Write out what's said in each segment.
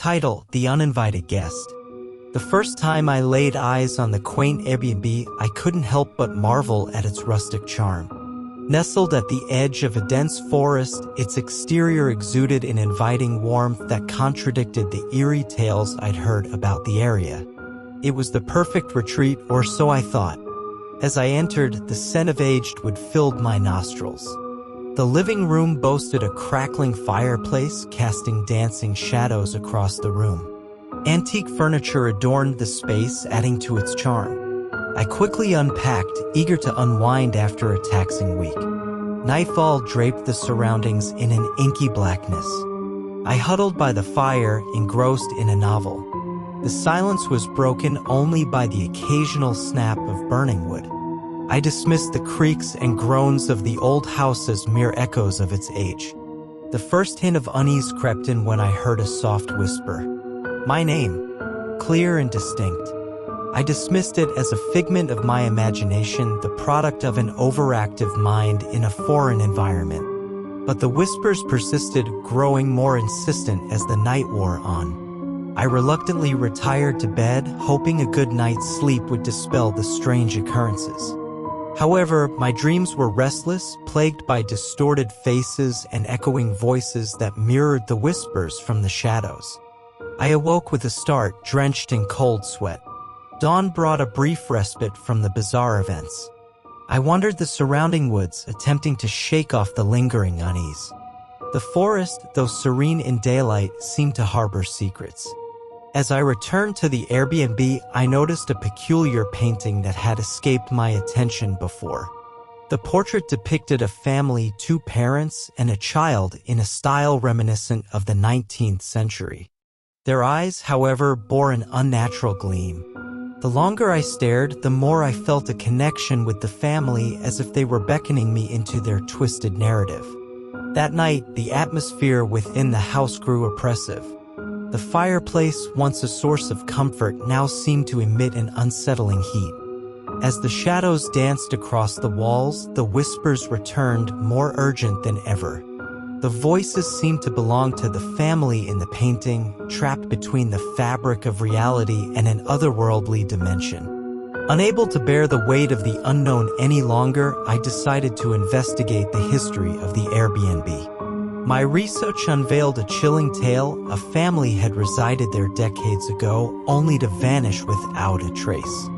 Title: The Uninvited Guest. The first time I laid eyes on the quaint Airbnb, I couldn't help but marvel at its rustic charm. Nestled at the edge of a dense forest, its exterior exuded an inviting warmth that contradicted the eerie tales I'd heard about the area. It was the perfect retreat, or so I thought. As I entered, the scent of aged wood filled my nostrils. The living room boasted a crackling fireplace, casting dancing shadows across the room. Antique furniture adorned the space, adding to its charm. I quickly unpacked, eager to unwind after a taxing week. Nightfall draped the surroundings in an inky blackness. I huddled by the fire, engrossed in a novel. The silence was broken only by the occasional snap of burning wood. I dismissed the creaks and groans of the old house as mere echoes of its age. The first hint of unease crept in when I heard a soft whisper. My name, clear and distinct. I dismissed it as a figment of my imagination, the product of an overactive mind in a foreign environment. But the whispers persisted, growing more insistent as the night wore on. I reluctantly retired to bed, hoping a good night's sleep would dispel the strange occurrences. However, my dreams were restless, plagued by distorted faces and echoing voices that mirrored the whispers from the shadows. I awoke with a start, drenched in cold sweat. Dawn brought a brief respite from the bizarre events. I wandered the surrounding woods, attempting to shake off the lingering unease. The forest, though serene in daylight, seemed to harbor secrets. As I returned to the Airbnb, I noticed a peculiar painting that had escaped my attention before. The portrait depicted a family, 2 parents, and a child in a style reminiscent of the 19th century. Their eyes, however, bore an unnatural gleam. The longer I stared, the more I felt a connection with the family, as if they were beckoning me into their twisted narrative. That night, the atmosphere within the house grew oppressive. The fireplace, once a source of comfort, now seemed to emit an unsettling heat. As the shadows danced across the walls, the whispers returned, more urgent than ever. The voices seemed to belong to the family in the painting, trapped between the fabric of reality and an otherworldly dimension. Unable to bear the weight of the unknown any longer, I decided to investigate the history of the Airbnb. My research unveiled a chilling tale. A family had resided there decades ago, only to vanish without a trace.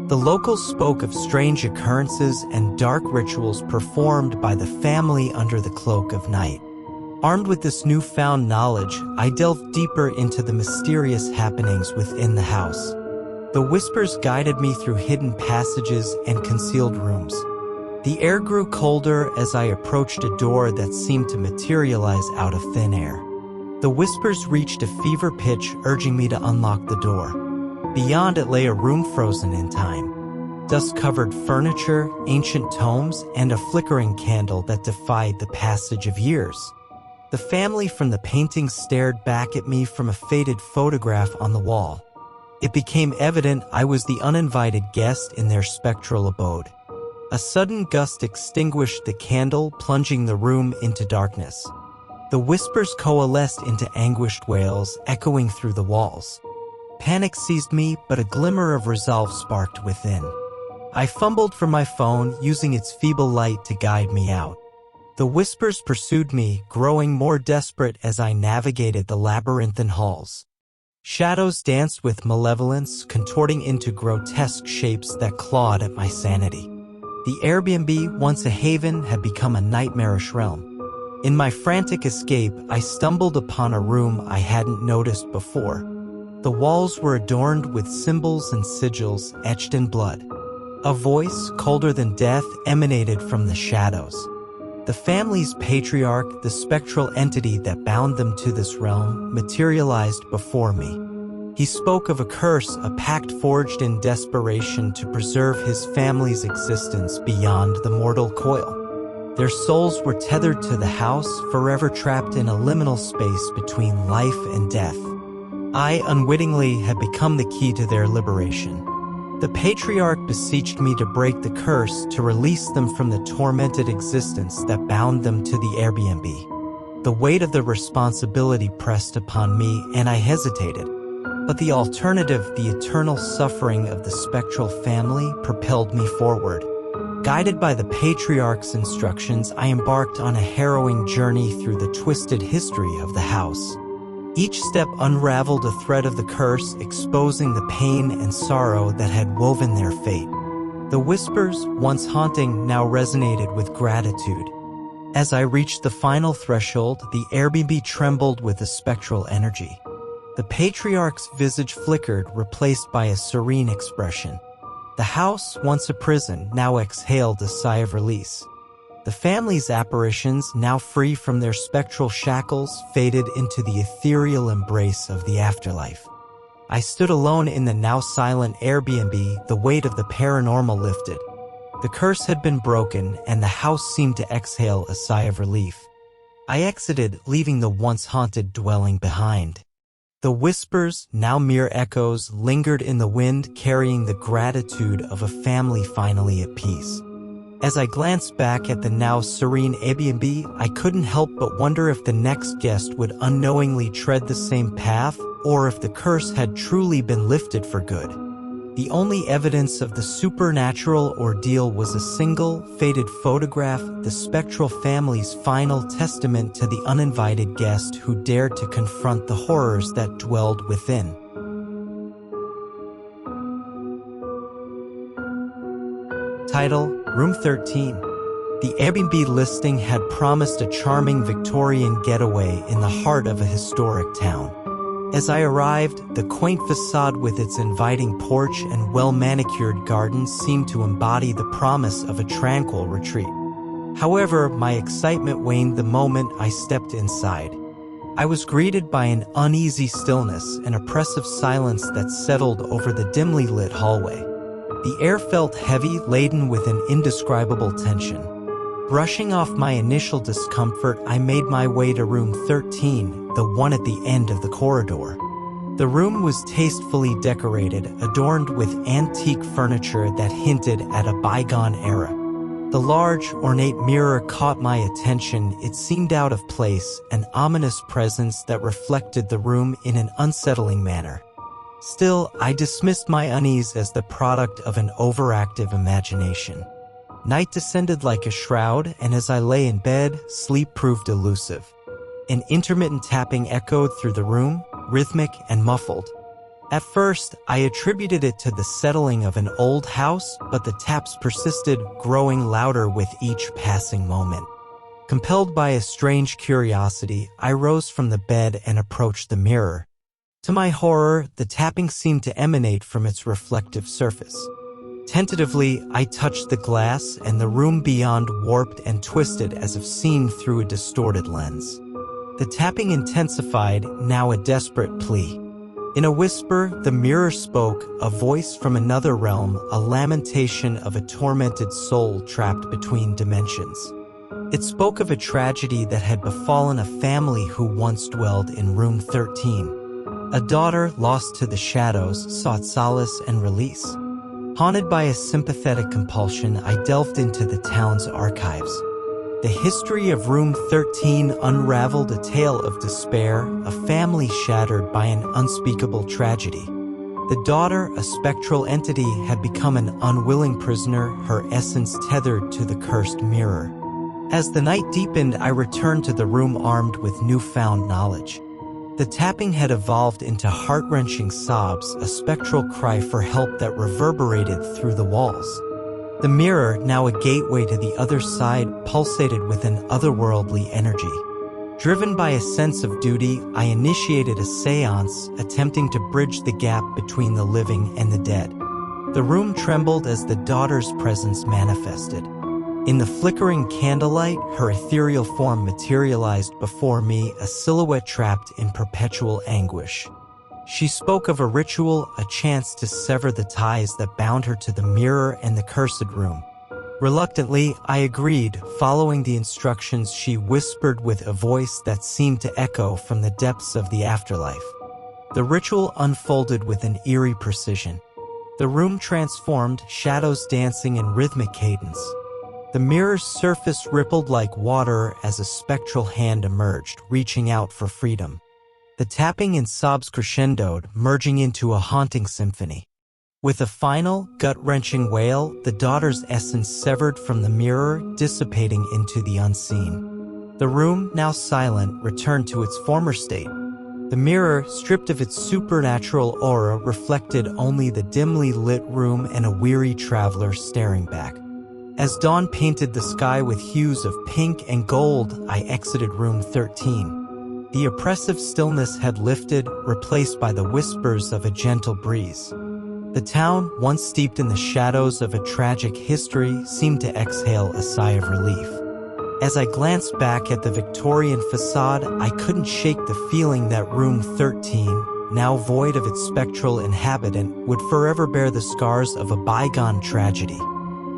The locals spoke of strange occurrences and dark rituals performed by the family under the cloak of night. Armed with this newfound knowledge, I delved deeper into the mysterious happenings within the house. The whispers guided me through hidden passages and concealed rooms. The air grew colder as I approached a door that seemed to materialize out of thin air. The whispers reached a fever pitch, urging me to unlock the door. Beyond it lay a room frozen in time. Dust-covered furniture, ancient tomes, and a flickering candle that defied the passage of years. The family from the painting stared back at me from a faded photograph on the wall. It became evident I was the uninvited guest in their spectral abode. A sudden gust extinguished the candle, plunging the room into darkness. The whispers coalesced into anguished wails, echoing through the walls. Panic seized me, but a glimmer of resolve sparked within. I fumbled for my phone, using its feeble light to guide me out. The whispers pursued me, growing more desperate as I navigated the labyrinthine halls. Shadows danced with malevolence, contorting into grotesque shapes that clawed at my sanity. The Airbnb, once a haven, had become a nightmarish realm. In my frantic escape, I stumbled upon a room I hadn't noticed before. The walls were adorned with symbols and sigils etched in blood. A voice, colder than death, emanated from the shadows. The family's patriarch, the spectral entity that bound them to this realm, materialized before me. He spoke of a curse, a pact forged in desperation to preserve his family's existence beyond the mortal coil. Their souls were tethered to the house, forever trapped in a liminal space between life and death. I, unwittingly, had become the key to their liberation. The patriarch beseeched me to break the curse, to release them from the tormented existence that bound them to the Airbnb. The weight of the responsibility pressed upon me, and I hesitated. But the alternative, the eternal suffering of the spectral family, propelled me forward. Guided by the patriarch's instructions, I embarked on a harrowing journey through the twisted history of the house. Each step unraveled a thread of the curse, exposing the pain and sorrow that had woven their fate. The whispers, once haunting, now resonated with gratitude. As I reached the final threshold, the Airbnb trembled with a spectral energy. The patriarch's visage flickered, replaced by a serene expression. The house, once a prison, now exhaled a sigh of release. The family's apparitions, now free from their spectral shackles, faded into the ethereal embrace of the afterlife. I stood alone in the now silent Airbnb, the weight of the paranormal lifted. The curse had been broken, and the house seemed to exhale a sigh of relief. I exited, leaving the once haunted dwelling behind. The whispers, now mere echoes, lingered in the wind, carrying the gratitude of a family finally at peace. As I glanced back at the now serene Airbnb, I couldn't help but wonder if the next guest would unknowingly tread the same path, or if the curse had truly been lifted for good. The only evidence of the supernatural ordeal was a single, faded photograph, the spectral family's final testament to the uninvited guest who dared to confront the horrors that dwelled within. Title: Room 13. The Airbnb listing had promised a charming Victorian getaway in the heart of a historic town. As I arrived, the quaint facade with its inviting porch and well-manicured gardens seemed to embody the promise of a tranquil retreat. However, my excitement waned the moment I stepped inside. I was greeted by an uneasy stillness, an oppressive silence that settled over the dimly lit hallway. The air felt heavy, laden with an indescribable tension. Brushing off my initial discomfort, I made my way to room 13, the one at the end of the corridor. The room was tastefully decorated, adorned with antique furniture that hinted at a bygone era. The large, ornate mirror caught my attention. It seemed out of place, an ominous presence that reflected the room in an unsettling manner. Still, I dismissed my unease as the product of an overactive imagination. Night descended like a shroud, and as I lay in bed, sleep proved elusive. An intermittent tapping echoed through the room, rhythmic and muffled. At first, I attributed it to the settling of an old house, but the taps persisted, growing louder with each passing moment. Compelled by a strange curiosity, I rose from the bed and approached the mirror. To my horror, the tapping seemed to emanate from its reflective surface. Tentatively, I touched the glass, and the room beyond warped and twisted as if seen through a distorted lens. The tapping intensified, now a desperate plea. In a whisper, the mirror spoke, a voice from another realm, a lamentation of a tormented soul trapped between dimensions. It spoke of a tragedy that had befallen a family who once dwelled in room 13. A daughter, lost to the shadows, sought solace and release. Haunted by a sympathetic compulsion, I delved into the town's archives. The history of Room 13 unraveled a tale of despair, a family shattered by an unspeakable tragedy. The daughter, a spectral entity, had become an unwilling prisoner, her essence tethered to the cursed mirror. As the night deepened, I returned to the room armed with newfound knowledge. The tapping had evolved into heart-wrenching sobs, a spectral cry for help that reverberated through the walls. The mirror, now a gateway to the other side, pulsated with an otherworldly energy. Driven by a sense of duty, I initiated a seance, attempting to bridge the gap between the living and the dead. The room trembled as the daughter's presence manifested. In the flickering candlelight, her ethereal form materialized before me, a silhouette trapped in perpetual anguish. She spoke of a ritual, a chance to sever the ties that bound her to the mirror and the cursed room. Reluctantly, I agreed, following the instructions she whispered with a voice that seemed to echo from the depths of the afterlife. The ritual unfolded with an eerie precision. The room transformed, shadows dancing in rhythmic cadence. The mirror's surface rippled like water as a spectral hand emerged, reaching out for freedom. The tapping and sobs crescendoed, merging into a haunting symphony. With a final, gut-wrenching wail, the daughter's essence severed from the mirror, dissipating into the unseen. The room, now silent, returned to its former state. The mirror, stripped of its supernatural aura, reflected only the dimly lit room and a weary traveler staring back. As dawn painted the sky with hues of pink and gold, I exited room 13. The oppressive stillness had lifted, replaced by the whispers of a gentle breeze. The town, once steeped in the shadows of a tragic history, seemed to exhale a sigh of relief. As I glanced back at the Victorian facade, I couldn't shake the feeling that room 13, now void of its spectral inhabitant, would forever bear the scars of a bygone tragedy.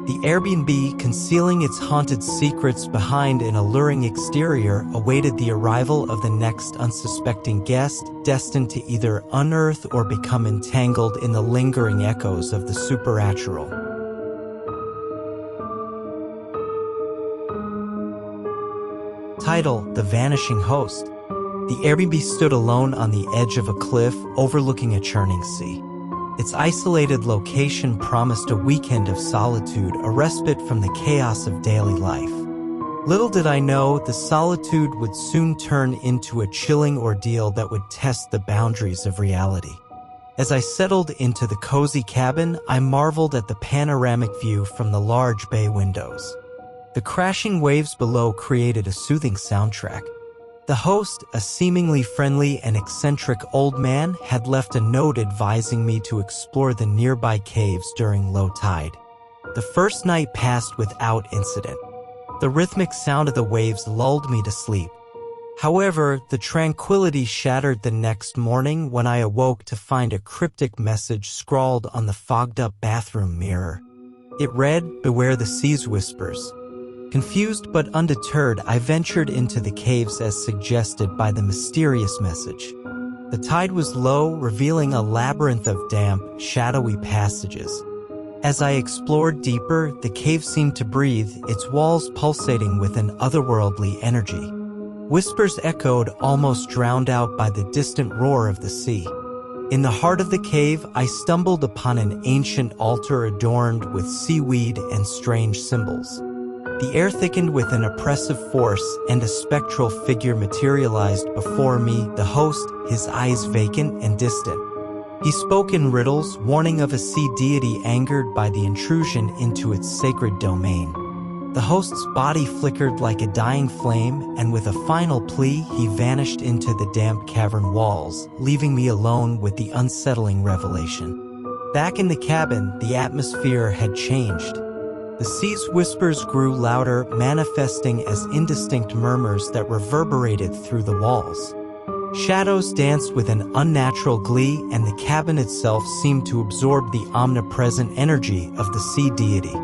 The Airbnb, concealing its haunted secrets behind an alluring exterior, awaited the arrival of the next unsuspecting guest, destined to either unearth or become entangled in the lingering echoes of the supernatural. Title: The Vanishing Host. The Airbnb stood alone on the edge of a cliff, overlooking a churning sea. Its isolated location promised a weekend of solitude, a respite from the chaos of daily life. Little did I know, the solitude would soon turn into a chilling ordeal that would test the boundaries of reality. As I settled into the cozy cabin, I marveled at the panoramic view from the large bay windows. The crashing waves below created a soothing soundtrack. The host, a seemingly friendly and eccentric old man, had left a note advising me to explore the nearby caves during low tide. The first night passed without incident. The rhythmic sound of the waves lulled me to sleep. However, the tranquility shattered the next morning when I awoke to find a cryptic message scrawled on the fogged-up bathroom mirror. It read, "Beware the sea's whispers." Confused but undeterred, I ventured into the caves as suggested by the mysterious message. The tide was low, revealing a labyrinth of damp, shadowy passages. As I explored deeper, the cave seemed to breathe, its walls pulsating with an otherworldly energy. Whispers echoed, almost drowned out by the distant roar of the sea. In the heart of the cave, I stumbled upon an ancient altar adorned with seaweed and strange symbols. The air thickened with an oppressive force, and a spectral figure materialized before me, the host, his eyes vacant and distant. He spoke in riddles, warning of a sea deity angered by the intrusion into its sacred domain. The host's body flickered like a dying flame, and with a final plea, he vanished into the damp cavern walls, leaving me alone with the unsettling revelation. Back in the cabin, the atmosphere had changed. The sea's whispers grew louder, manifesting as indistinct murmurs that reverberated through the walls. Shadows danced with an unnatural glee, and the cabin itself seemed to absorb the omnipresent energy of the sea deity.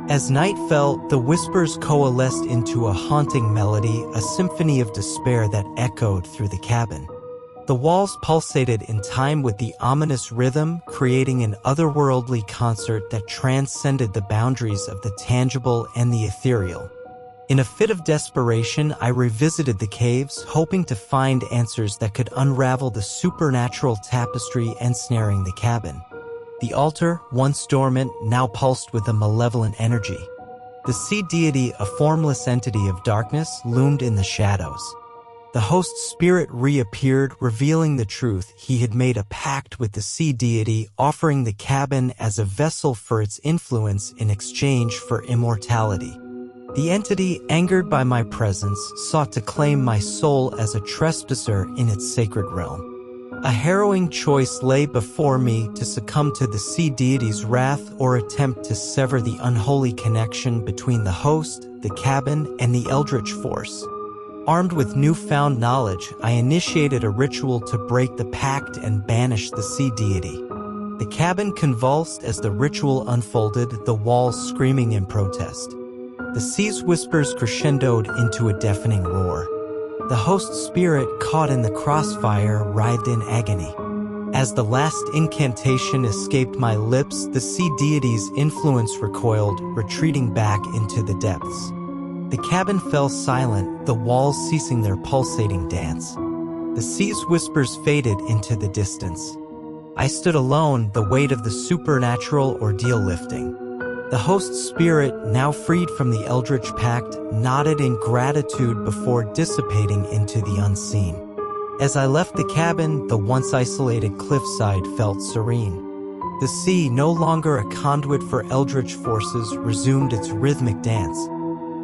As night fell, the whispers coalesced into a haunting melody, a symphony of despair that echoed through the cabin. The walls pulsated in time with the ominous rhythm, creating an otherworldly concert that transcended the boundaries of the tangible and the ethereal. In a fit of desperation, I revisited the caves, hoping to find answers that could unravel the supernatural tapestry ensnaring the cabin. The altar, once dormant, now pulsed with a malevolent energy. The sea deity, a formless entity of darkness, loomed in the shadows. The host's spirit reappeared, revealing the truth. He had made a pact with the sea deity, offering the cabin as a vessel for its influence in exchange for immortality. The entity, angered by my presence, sought to claim my soul as a trespasser in its sacred realm. A harrowing choice lay before me: to succumb to the sea deity's wrath or attempt to sever the unholy connection between the host, the cabin, and the eldritch force. Armed with newfound knowledge, I initiated a ritual to break the pact and banish the sea deity. The cabin convulsed as the ritual unfolded, the walls screaming in protest. The sea's whispers crescendoed into a deafening roar. The host's spirit, caught in the crossfire, writhed in agony. As the last incantation escaped my lips, the sea deity's influence recoiled, retreating back into the depths. The cabin fell silent, the walls ceasing their pulsating dance. The sea's whispers faded into the distance. I stood alone, the weight of the supernatural ordeal lifting. The host's spirit, now freed from the eldritch pact, nodded in gratitude before dissipating into the unseen. As I left the cabin, the once isolated cliffside felt serene. The sea, no longer a conduit for eldritch forces, resumed its rhythmic dance.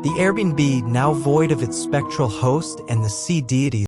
The Airbnb, now void of its spectral host, and the sea deities